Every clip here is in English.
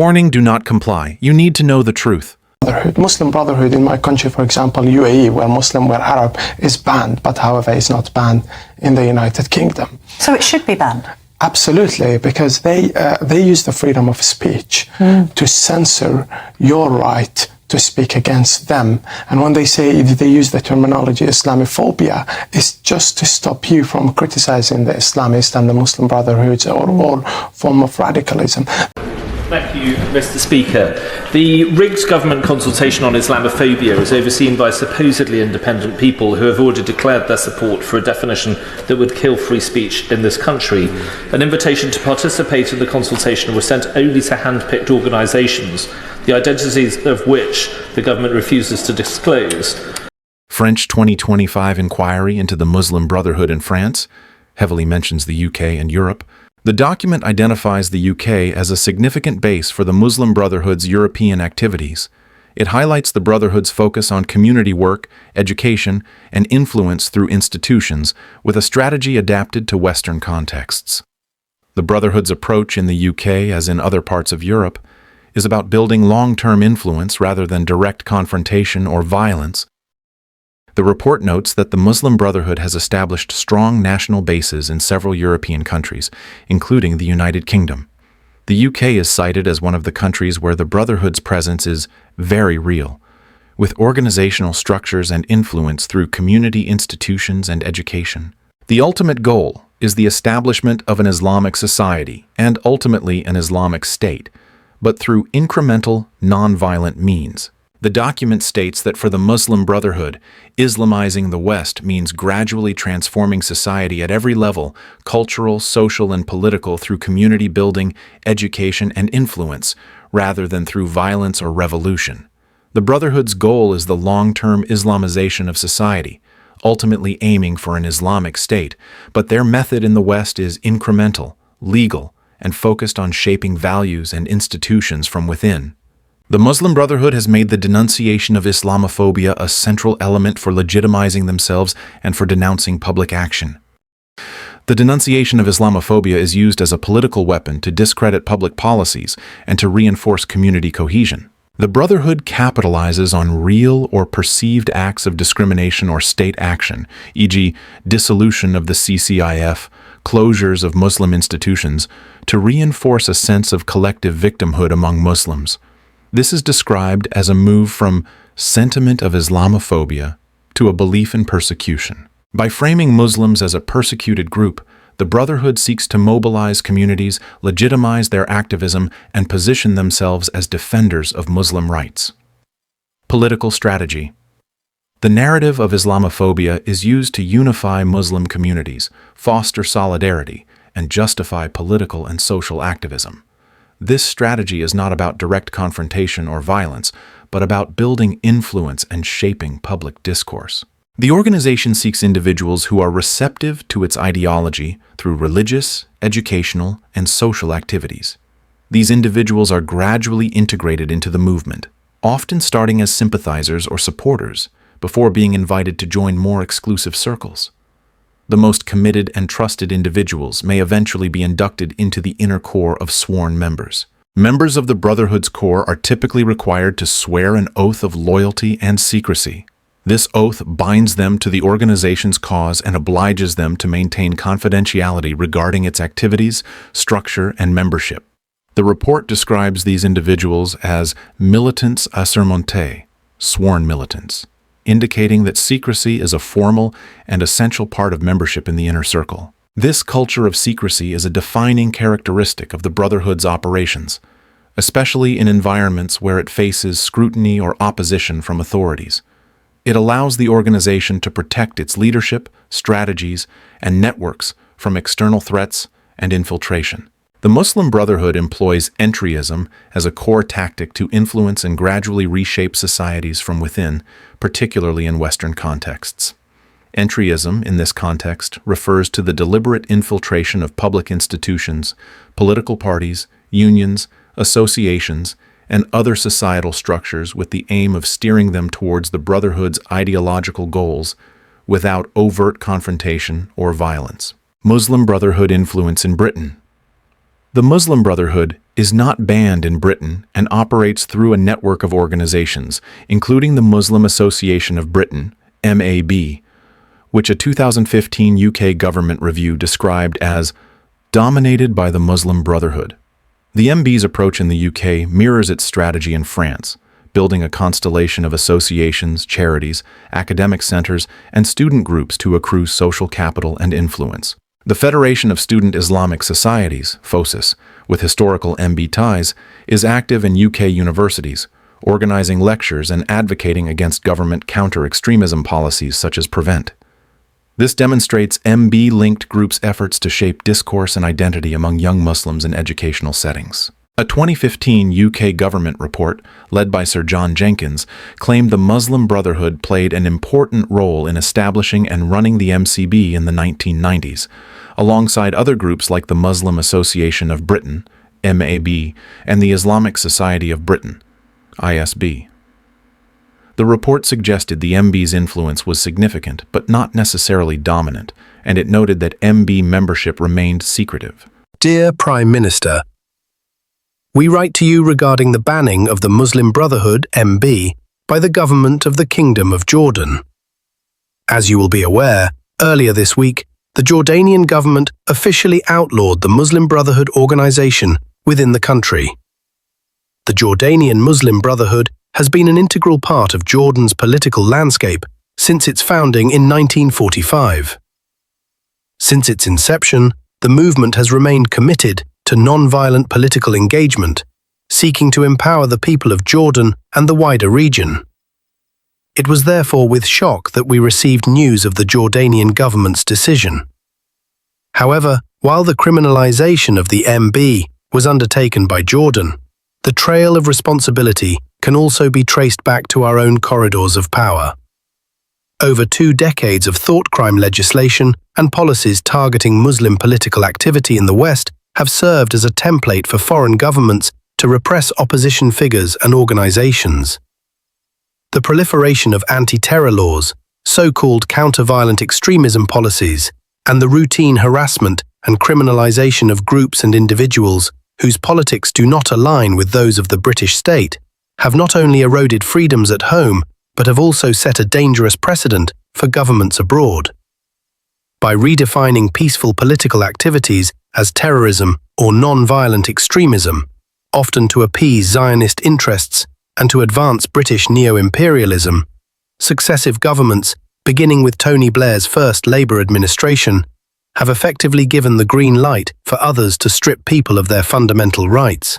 Warning, do not comply. You need to know the truth. Muslim Brotherhood in my country, for example, UAE, where Arab is banned, but however is not banned in the United Kingdom. So it should be banned? Absolutely, because they use the freedom of speech to censor your right to speak against them. And when they use the terminology Islamophobia, it's just to stop you from criticizing the Islamists and the Muslim Brotherhoods or all form of radicalism. Thank you, Mr. Speaker. The rigged government consultation on Islamophobia is overseen by supposedly independent people who have already declared their support for a definition that would kill free speech in this country. An invitation to participate in the consultation was sent only to hand-picked organisations, the identities of which the government refuses to disclose. French 2025 inquiry into the Muslim Brotherhood in France heavily mentions the UK and Europe. The document identifies the UK as a significant base for the Muslim Brotherhood's European activities. It highlights the Brotherhood's focus on community work, education, and influence through institutions, with a strategy adapted to Western contexts. The Brotherhood's approach in the UK, as in other parts of Europe, is about building long-term influence rather than direct confrontation or violence. The report notes that the Muslim Brotherhood has established strong national bases in several European countries, including the United Kingdom. The UK is cited as one of the countries where the Brotherhood's presence is very real, with organizational structures and influence through community institutions and education. The ultimate goal is the establishment of an Islamic society and ultimately an Islamic state, but through incremental, non-violent means. The document states that for the Muslim Brotherhood, Islamizing the West means gradually transforming society at every level, cultural, social, and political, through community building, education, and influence, rather than through violence or revolution. The Brotherhood's goal is the long-term Islamization of society, ultimately aiming for an Islamic state, but their method in the West is incremental, legal, and focused on shaping values and institutions from within. The Muslim Brotherhood has made the denunciation of Islamophobia a central element for legitimizing themselves and for denouncing public action. The denunciation of Islamophobia is used as a political weapon to discredit public policies and to reinforce community cohesion. The Brotherhood capitalizes on real or perceived acts of discrimination or state action, e.g., dissolution of the CCIF, closures of Muslim institutions, to reinforce a sense of collective victimhood among Muslims. This is described as a move from sentiment of Islamophobia to a belief in persecution. By framing Muslims as a persecuted group, the Brotherhood seeks to mobilize communities, legitimize their activism, and position themselves as defenders of Muslim rights. Political strategy. The narrative of Islamophobia is used to unify Muslim communities, foster solidarity, and justify political and social activism. This strategy is not about direct confrontation or violence, but about building influence and shaping public discourse. The organization seeks individuals who are receptive to its ideology through religious, educational, and social activities. These individuals are gradually integrated into the movement, often starting as sympathizers or supporters, before being invited to join more exclusive circles. The most committed and trusted individuals may eventually be inducted into the inner core of sworn members. Members of the Brotherhood's core are typically required to swear an oath of loyalty and secrecy. This oath binds them to the organization's cause and obliges them to maintain confidentiality regarding its activities, structure, and membership. The report describes these individuals as militants assermentés, sworn militants, indicating that secrecy is a formal and essential part of membership in the inner circle. This culture of secrecy is a defining characteristic of the Brotherhood's operations, especially in environments where it faces scrutiny or opposition from authorities. It allows the organization to protect its leadership, strategies, and networks from external threats and infiltration. The Muslim Brotherhood employs entryism as a core tactic to influence and gradually reshape societies from within, particularly in Western contexts. Entryism, in this context, refers to the deliberate infiltration of public institutions, political parties, unions, associations, and other societal structures with the aim of steering them towards the Brotherhood's ideological goals without overt confrontation or violence. Muslim Brotherhood influence in Britain. The Muslim Brotherhood is not banned in Britain and operates through a network of organizations, including the Muslim Association of Britain, MAB, which a 2015 UK government review described as dominated by the Muslim Brotherhood. The MB's approach in the UK mirrors its strategy in France, building a constellation of associations, charities, academic centers, and student groups to accrue social capital and influence. The Federation of Student Islamic Societies, FOSIS, with historical MB ties, is active in UK universities, organizing lectures and advocating against government counter-extremism policies such as PREVENT. This demonstrates MB-linked groups' efforts to shape discourse and identity among young Muslims in educational settings. A 2015 UK government report, led by Sir John Jenkins, claimed the Muslim Brotherhood played an important role in establishing and running the MCB in the 1990s, alongside other groups like the Muslim Association of Britain, MAB, and the Islamic Society of Britain, ISB. The report suggested the MB's influence was significant but not necessarily dominant, and it noted that MB membership remained secretive. Dear Prime Minister, we write to you regarding the banning of the Muslim Brotherhood, MB, by the government of the Kingdom of Jordan. As you will be aware, earlier this week, the Jordanian government officially outlawed the Muslim Brotherhood organization within the country. The Jordanian Muslim Brotherhood has been an integral part of Jordan's political landscape since its founding in 1945. Since its inception, the movement has remained committed to non-violent political engagement, seeking to empower the people of Jordan and the wider region. It was therefore with shock that we received news of the Jordanian government's decision. However, while the criminalization of the MB was undertaken by Jordan, the trail of responsibility can also be traced back to our own corridors of power. Over 2 decades of thought crime legislation and policies targeting Muslim political activity in the West have served as a template for foreign governments to repress opposition figures and organizations. The proliferation of anti-terror laws, so-called counter-violent extremism policies, and the routine harassment and criminalization of groups and individuals whose politics do not align with those of the British state have not only eroded freedoms at home, but have also set a dangerous precedent for governments abroad. By redefining peaceful political activities as terrorism or non-violent extremism, often to appease Zionist interests and to advance British neo-imperialism, successive governments, beginning with Tony Blair's first Labour administration, have effectively given the green light for others to strip people of their fundamental rights.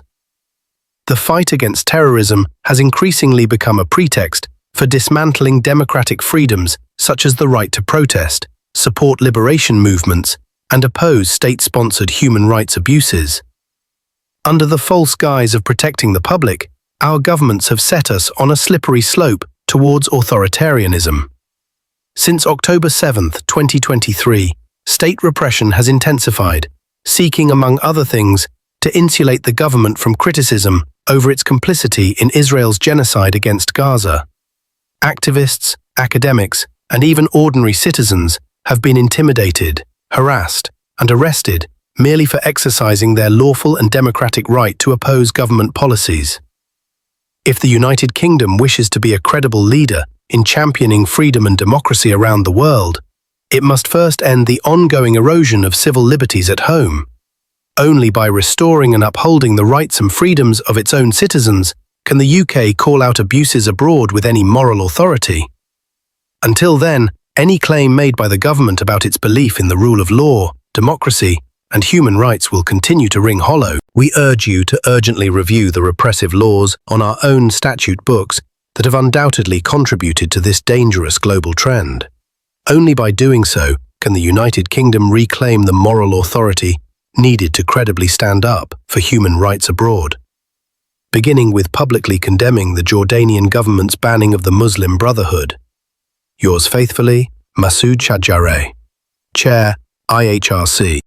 The fight against terrorism has increasingly become a pretext for dismantling democratic freedoms such as the right to protest, support liberation movements, and oppose state-sponsored human rights abuses. Under the false guise of protecting the public, our governments have set us on a slippery slope towards authoritarianism. Since October 7, 2023, state repression has intensified, seeking, among other things, to insulate the government from criticism over its complicity in Israel's genocide against Gaza. Activists, academics, and even ordinary citizens have been intimidated, harassed, and arrested merely for exercising their lawful and democratic right to oppose government policies. If the United Kingdom wishes to be a credible leader in championing freedom and democracy around the world, it must first end the ongoing erosion of civil liberties at home. Only by restoring and upholding the rights and freedoms of its own citizens can the UK call out abuses abroad with any moral authority. Until then, any claim made by the government about its belief in the rule of law, democracy, and human rights will continue to ring hollow. We urge you to urgently review the repressive laws on our own statute books that have undoubtedly contributed to this dangerous global trend. Only by doing so can the United Kingdom reclaim the moral authority needed to credibly stand up for human rights abroad. Beginning with publicly condemning the Jordanian government's banning of the Muslim Brotherhood. Yours faithfully, Masood Shajare, Chair, IHRC.